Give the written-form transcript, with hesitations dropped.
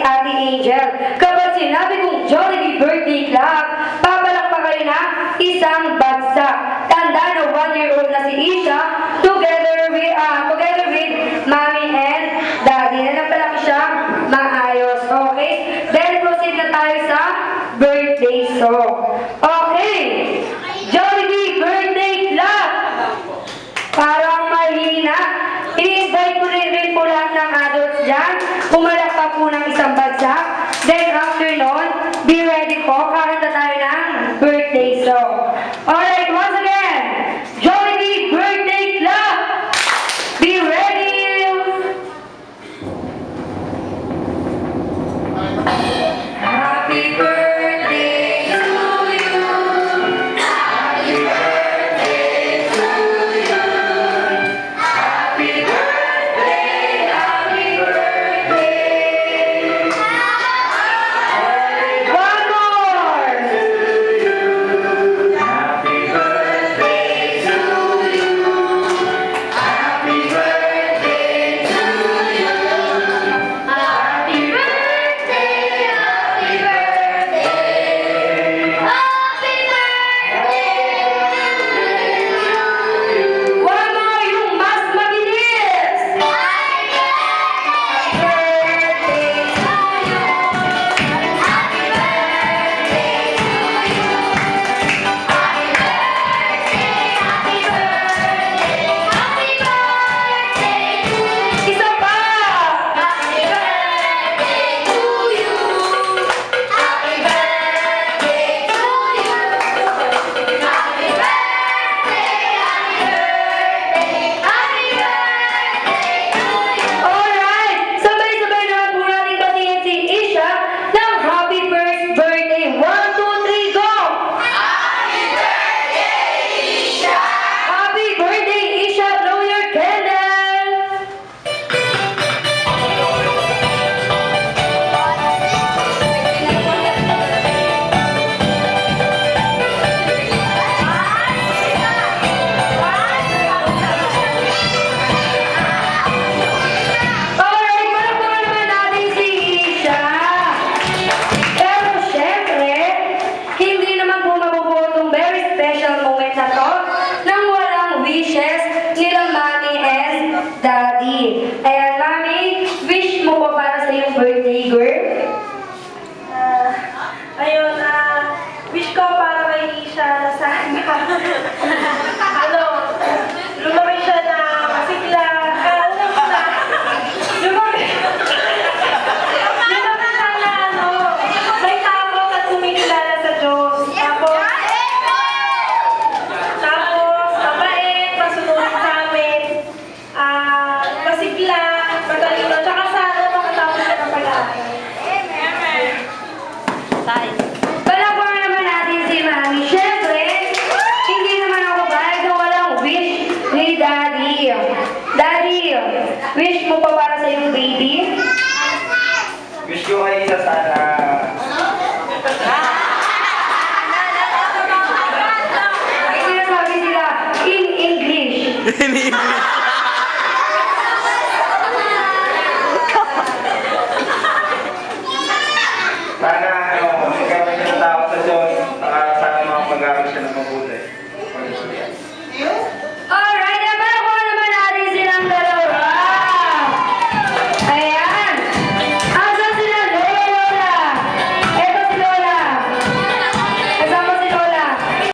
Ate Angel. Kapag sinabi kong Jollibee Birthday Club, papalakpa kayo na isang bagsak. Tanda na 1-year-old na si Isha, together with Mommy and Daddy. Nanapalaki siya maayos. Okay? Then proceed na tayo sa birthday song. Okay! Jollibee Birthday Club! Parang mahina. I-invite ko rin po lahat ng adults dyan. Pumalakpak po ng isang bagsak. Then after nun, be ready po. Kakanta tayo ng birthday song. Alright, once again, Jollibee Birthday Club! Be ready! Happy birthday to you. Happy birthday to you. Happy birthday, happy birthday. One more. Happy birthday to you. Happy birthday to you. Happy birthday, happy birthday. Happy birthday. One more, yung mas mabilis. Happy birthday to you. Happy birthday to you. Happy birthday, happy birthday. Happy birthday to you. Isa pa. Happy birthday to you. Happy birthday to you. Happy birthday, happy birthday to you. Alright, sabay-sabay naman po natin batiin si Isha ng happy first birthday. 1, 2, 3, go! Happy birthday, Isha! Happy birthday, Isha! Blow your candles! Alright, palakpakan naman natin si Isha. Pero syempre, hindi naman po mabubuo itong very special moment na to nang walang wishes nila Mommy and Daddy. Ayan, Mommy, wish mo po para sa iyong birthday, girl? Ayun, wish ko para kay Isha na sana, lumaki siya na masigla, lumaki siya na, may tapos at kumikilala sa Diyos. Tapos, mabait, masunurin sa amin, masigla, matalino, tsaka sana makatapos siya ng pag-aaral. Palakpakan naman natin si Mommy. Syempre, hindi naman ako bayag na walang wish ni Daddy. Daddy, wish mo pa para sa iyong baby? Wish ko kay Isa sana. Ay, sinasabi sila in English. In English.